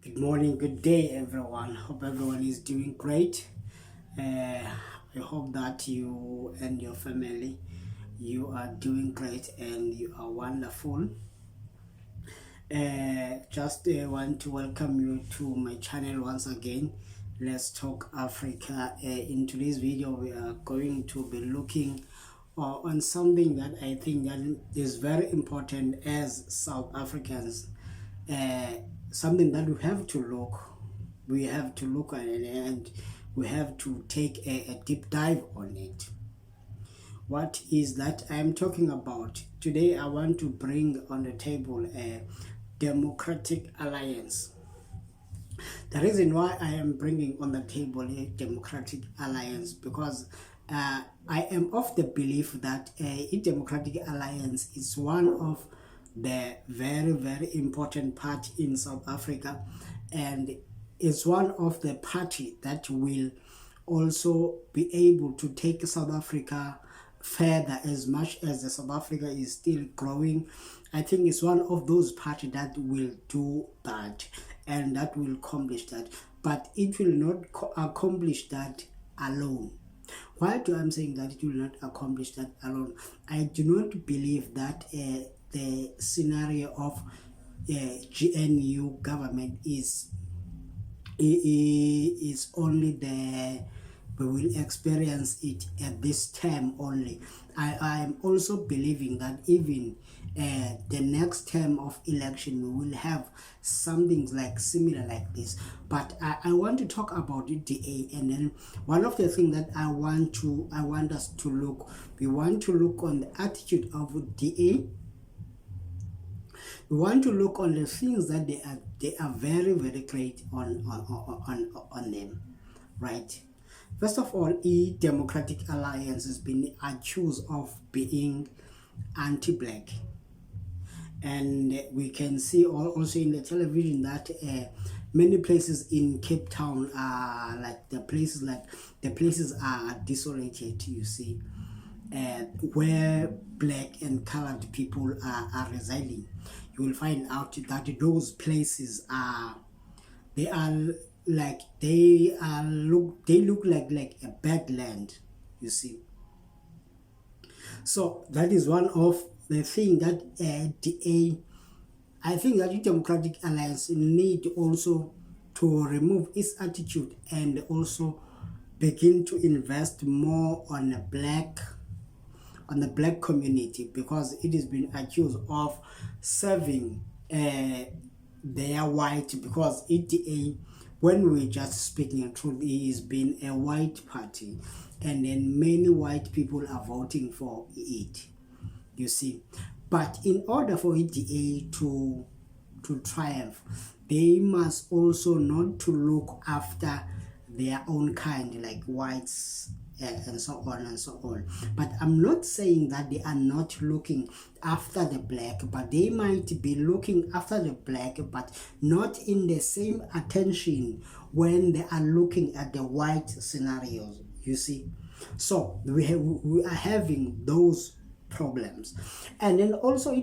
Good morning, good day, everyone. Hope everyone is doing great. I hope that you and your family you are doing great and you are wonderful. Just want to welcome you to my channel once again. Let's talk Africa. In today's video, we are going to be looking on something that I think that is very important as South Africans. Uh, Something that we have to look at it, and we have to take a deep dive on it. What is that I'm talking about? Today I want to bring on the table a democratic alliance. The reason why I am bringing on the table a democratic alliance because I am of the belief that a democratic alliance is one of the very important part in South Africa, and it's one of the party that will also be able to take South Africa further. As much as the South Africa is still growing, I think it's one of those parties that will do that and that will accomplish that, but it will not accomplish that alone. Why do I'm saying that it will not accomplish that alone? I do not believe that the scenario of GNU government is only the we will experience it at this term only. I am also believing that even the next term of election we will have something like similar like this. But I want to talk about DA, and then one of the things that I want us to look, we want to look on the attitude of DA. We want to look on the things that they are very great on them, right? First of all, Democratic Alliance has been accused of being anti-black, and we can see also in the television that many places in Cape Town are the places are desolated. You see, where black and colored people are residing, you will find out that those places they look like a bad land, you see. So that is one of the thing that I think that the Democratic Alliance need also to remove its attitude and also begin to invest more on the black community, because it has been accused of serving their white, because ETA, when we're just speaking the truth, it has been a white party, and then many white people are voting for it, you see. But in order for ETA to triumph, they must also not to look after their own kind, like whites and so on and so on. But I'm not saying that they are not looking after the black, but they might be looking after the black, but not in the same attention when they are looking at the white scenarios, you see. So we are having those problems. And then also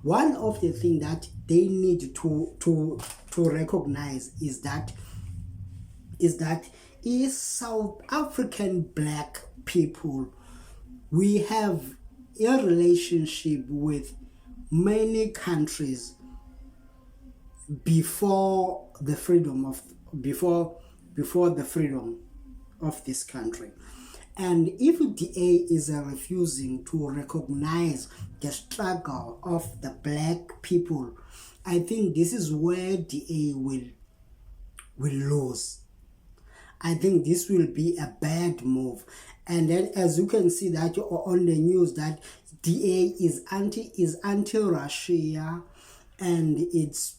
one of the things that they need to recognize is that South African black people, we have a relationship with many countries before the freedom of this country. And if DA is refusing to recognize the struggle of the black people, I think this is where DA will lose. I think this will be a bad move. And then, as you can see that on the news, that DA is anti-Russia, and it's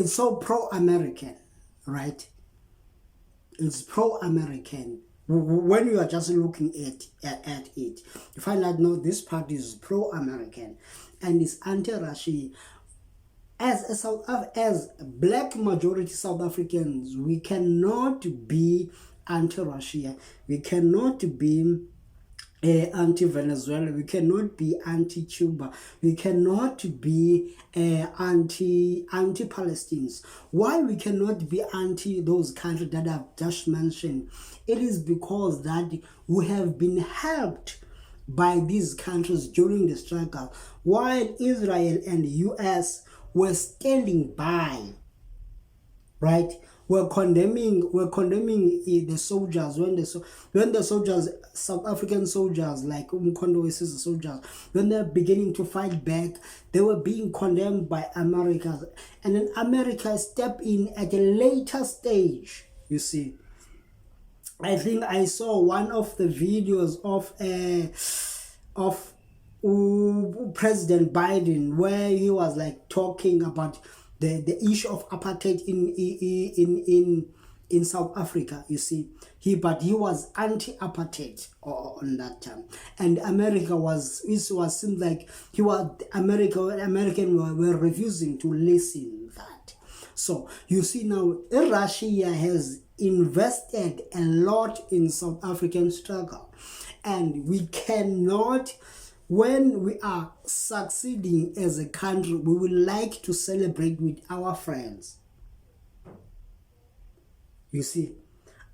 so pro-American, right? It's pro-American. When you are just looking at it, you find out, no, this party is pro-American and it's anti-Russia. As black majority South Africans, we cannot be anti-Russia. We cannot be anti-Venezuela, we cannot be anti-Cuba, we cannot be anti-Palestinians. Why we cannot be anti those countries that I've just mentioned? It is because that we have been helped by these countries during the struggle, while Israel and the US were standing by, right? We're condemning the soldiers when the soldiers, South African soldiers like Umkhonto soldiers, when they're beginning to fight back, they were being condemned by America, and then America stepped in at a later stage. You see, I think I saw one of the videos of President Biden, where he was like talking about the issue of apartheid in South Africa. You see, he was anti-apartheid on that time, and America was, it was seemed like American were refusing to listen that. So you see now, Russia has invested a lot in South African struggle, and we cannot, when we are succeeding as a country, we would like to celebrate with our friends. You see,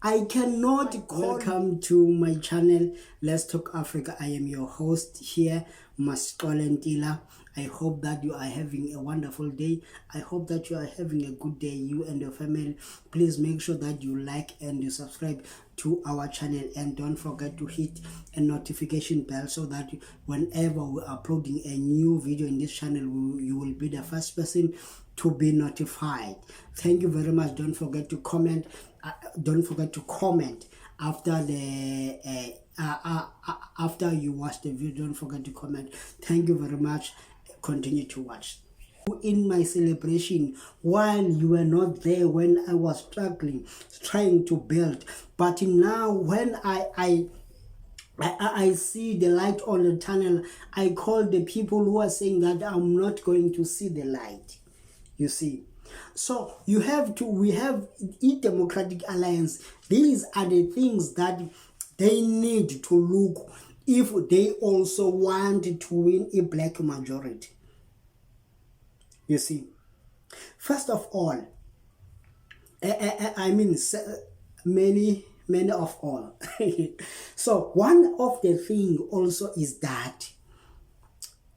I cannot welcome to my channel, Let's Talk Africa. I am your host here, Masixole Ntila. I hope that you are having a wonderful day. I hope that you are having a good day, you and your family. Please make sure that you like and you subscribe to our channel, and don't forget to hit a notification bell so that whenever we are uploading a new video in this channel, you will be the first person to be notified. Thank you very much. Don't forget to comment. After the after you watch the video. Don't forget to comment. Thank you very much. Continue to watch. In my celebration, while you were not there when I was struggling, trying to build, but now when I see the light on the tunnel, I call the people who are saying that I'm not going to see the light. You see, so we have a Democratic Alliance. These are the things that they need to look if they also want to win a black majority. You see, first of all, I mean many of all. So one of the thing also is that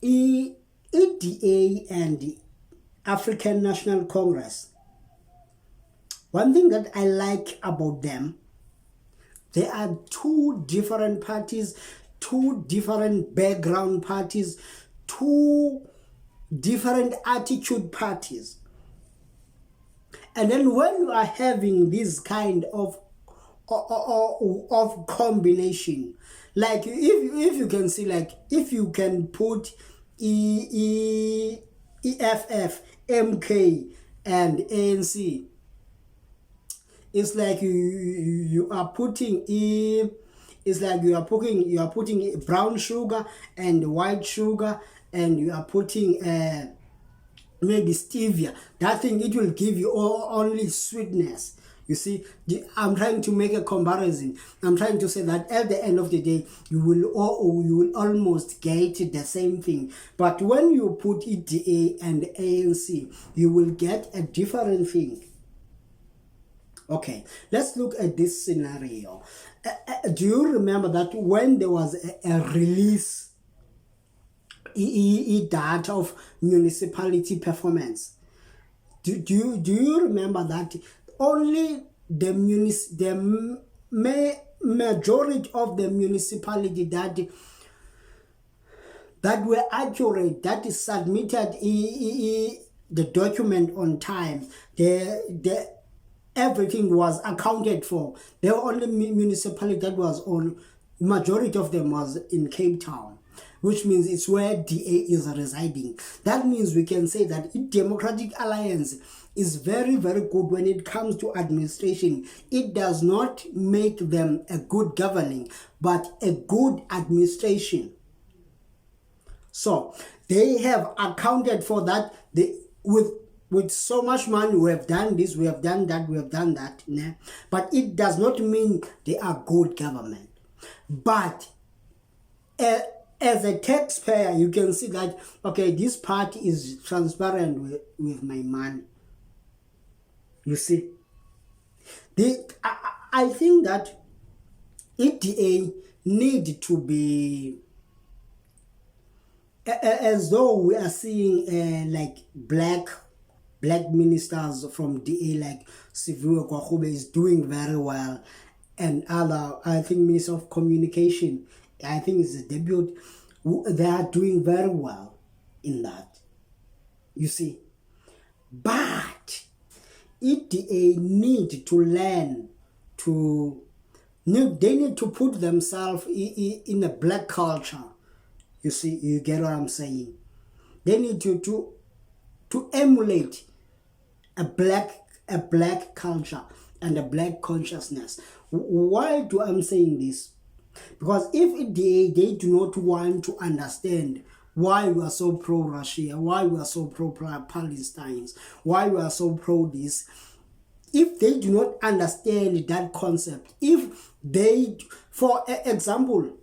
EDA and the African National Congress, one thing that I like about them, there are two different parties, two different background parties, two different attitude parties. And then when you are having this kind of combination, like if you can see, like if you can put EFF, MK and ANC, it's like you are putting it's like you are putting brown sugar and white sugar, and you are putting maybe stevia. That thing, it will give you only sweetness. You see, I'm trying to make a comparison. I'm trying to say that at the end of the day, you will almost get the same thing. But when you put EDA and ANC, you will get a different thing. Okay, let's look at this scenario. Do you remember that when there was a release data of municipality performance? Do you remember that only the majority of the municipality that were accurate, that is submitted the document on time, the everything was accounted for? The only municipality that was on, majority of them was in Cape Town, which means it's where DA is residing. That means we can say that the Democratic Alliance is very, very good when it comes to administration. It does not make them a good governing, but a good administration. So they have accounted for that. With so much money, we have done this, we have done that, we have done that. But it does not mean they are good government. But uh, as a taxpayer, you can see that, okay, this party is transparent with my money. You see, I think that EDA need to be, as though we are seeing like black ministers from DA, like Siviwe Kwahube is doing very well, and other, I think, Minister of Communication, I think it's a debut, they are doing very well in that, you see. But EDA need to learn to, they need to put themselves in a black culture. You see, you get what I'm saying? They need to emulate a black culture and a black consciousness. Why do I'm saying this? Because if they do not want to understand why we are so pro-Russia, why we are so pro-Palestine, why we are so pro this, if they do not understand that concept, if they, for example,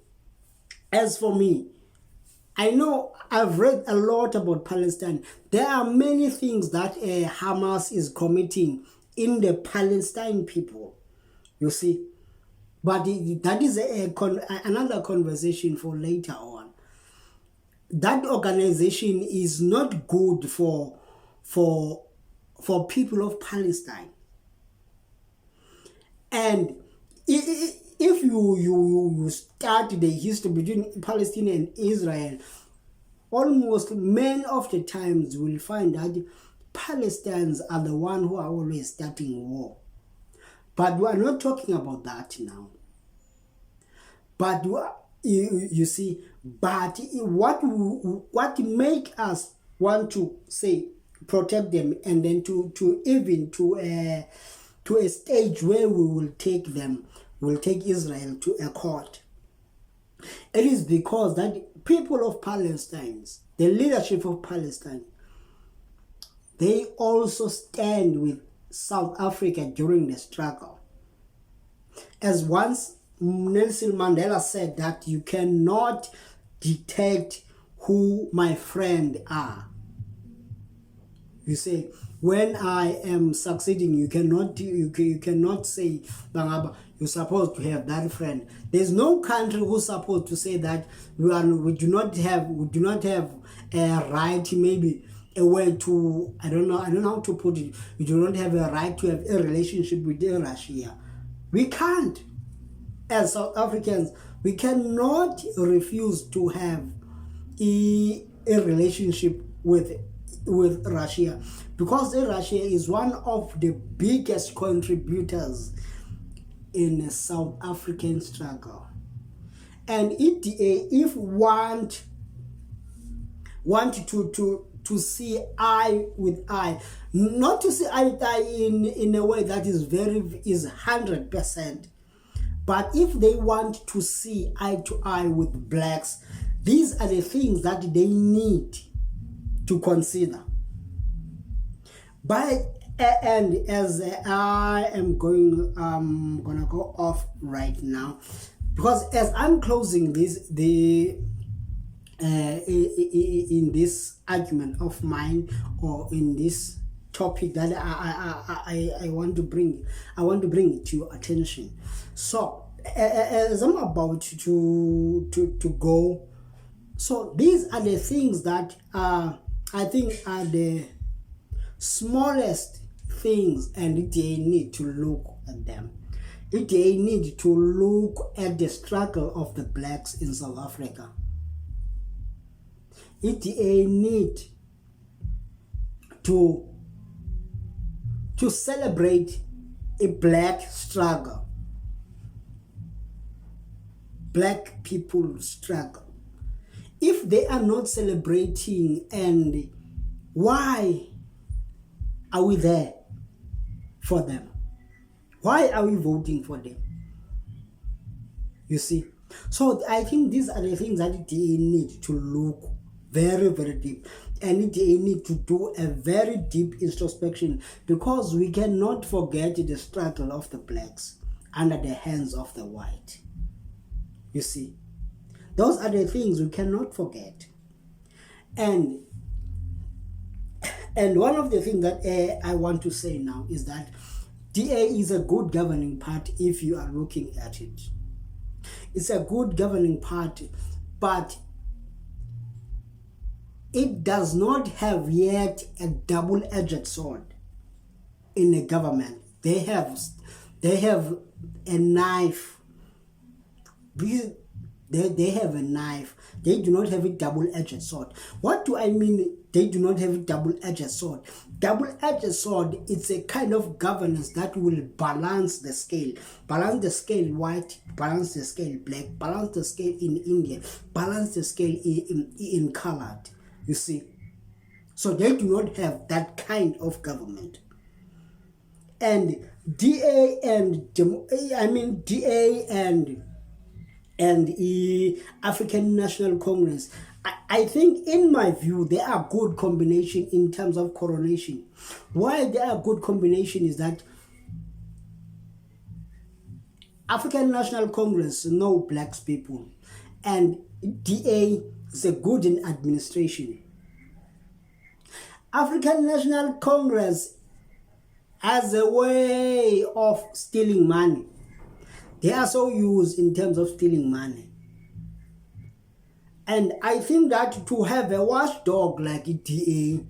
as for me, I know I've read a lot about Palestine. There are many things that Hamas is committing in the Palestine people, you see. But that is another conversation for later on. That organization is not good for people of Palestine. And if you start the history between Palestine and Israel, almost many of the times you will find that Palestinians are the ones who are always starting war. But we are not talking about that now. But you see, but what make us want to say protect them, and then to even to a stage where we will take Israel to a court. It is because that people of Palestine, the leadership of Palestine, they also stand with South Africa during the struggle. As once Nelson Mandela said that you cannot detect who my friend are. You say, when I am succeeding, you cannot say, Bangaba, you're supposed to have that friend. There's no country who's supposed to say that we do not have a right, maybe a way to, I don't know how to put it. We do not have a right to have a relationship with Russia. We can't. As South Africans, we cannot refuse to have a relationship with Russia, because Russia is one of the biggest contributors in the South African struggle. And if want to see eye with eye, not to see eye with eye in a way that is 100%, but if they want to see eye to eye with blacks, these are the things that they need to consider. And as I am gonna go off right now, because as I'm closing this, in this argument of mine, or in this topic that I want to bring it to your attention. So as I'm about to go, so these are the things that I think are the smallest things, and they need to look at them. They need to look at the struggle of the blacks in South Africa. They need to celebrate a black struggle, black people struggle. If they are not celebrating, and why are we there for them? Why are we voting for them? You see? So I think these are the things that they need to look very, very deep. And they need to do a very deep introspection, because we cannot forget the struggle of the blacks under the hands of the white. You see? Those are the things we cannot forget. And one of the things that I want to say now is that DA is a good governing party if you are looking at it. It's a good governing party, but it does not have yet a double-edged sword in the government. They have a knife. They have a knife. They do not have a double-edged sword. What do I mean? They do not have a double-edged sword. Double-edged sword, it's a kind of governance that will balance the scale. Balance the scale white, balance the scale black, balance the scale in India, balance the scale in colored. You see? So they do not have that kind of government. And DA and the African National Congress, I think, in my view, they are good combination in terms of coronation. Why they are good combination is that African National Congress know blacks people, and DA is a good in administration. African National Congress has a way of stealing money. They are so used in terms of stealing money. And I think that to have a watchdog like DA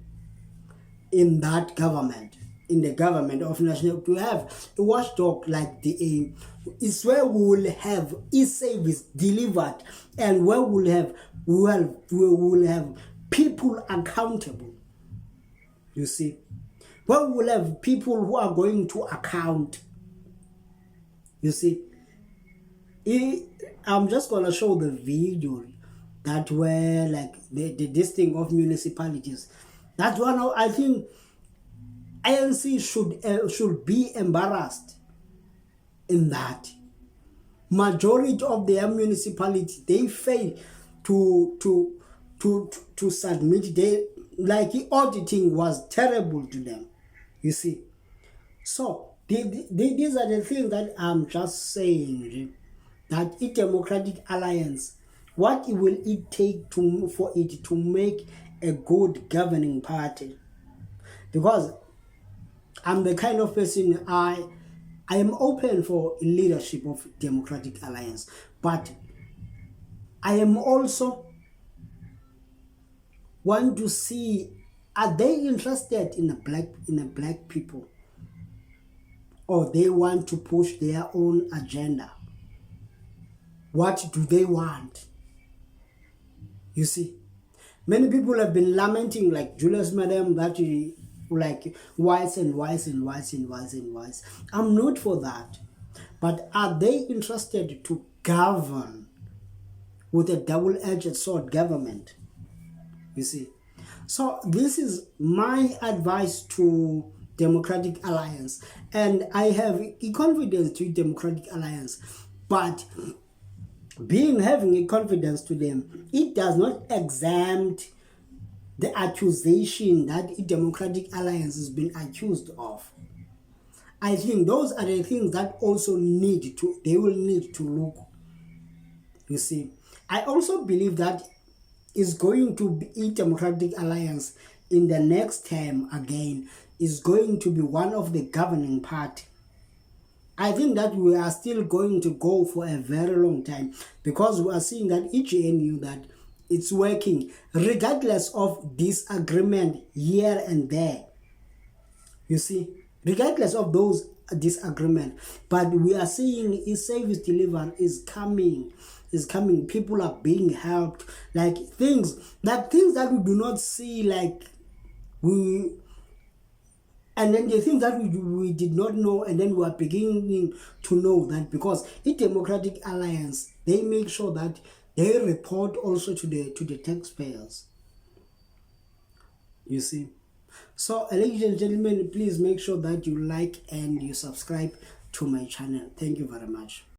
in that government, in the government of national, to have a watchdog like DA is where we will have e-service delivered, and where we will have people accountable. You see, where we will have people who are going to account. You see, I'm just gonna show the video that were like this thing of municipalities. That's one of, I think ANC should be embarrassed in that. Majority of their municipalities, they fail to submit. They, like, auditing was terrible to them. You see, so these are the things that I'm just saying, that a democratic alliance, what will it take for it to make a good governing party? Because I'm the kind of person, I am open for leadership of democratic alliance, but I am also want to see, are they interested in a black people, or they want to push their own agenda? What do they want? You see, many people have been lamenting, like Julius Madam, that he, like, whites and whites and whites and whites and whites. I'm not for that. But are they interested to govern with a double-edged sword government? You see. So this is my advice to Democratic Alliance. And I have a confidence to Democratic Alliance. But having a confidence to them, it does not exempt the accusation that a Democratic Alliance has been accused of. I think those are the things that also they will need to look. You see, I also believe that is going to be a Democratic Alliance in the next term again is going to be one of the governing party. I think that we are still going to go for a very long time, because we are seeing that EGNU, that it's working regardless of disagreement here and there. You see, regardless of those disagreement, but we are seeing e-service delivery is coming. People are being helped, like things that we do not see, like and then the things that we did not know, and then we are beginning to know that, because a Democratic Alliance, they make sure that they report also to the taxpayers. You see. So, ladies and gentlemen, please make sure that you like and you subscribe to my channel. Thank you very much.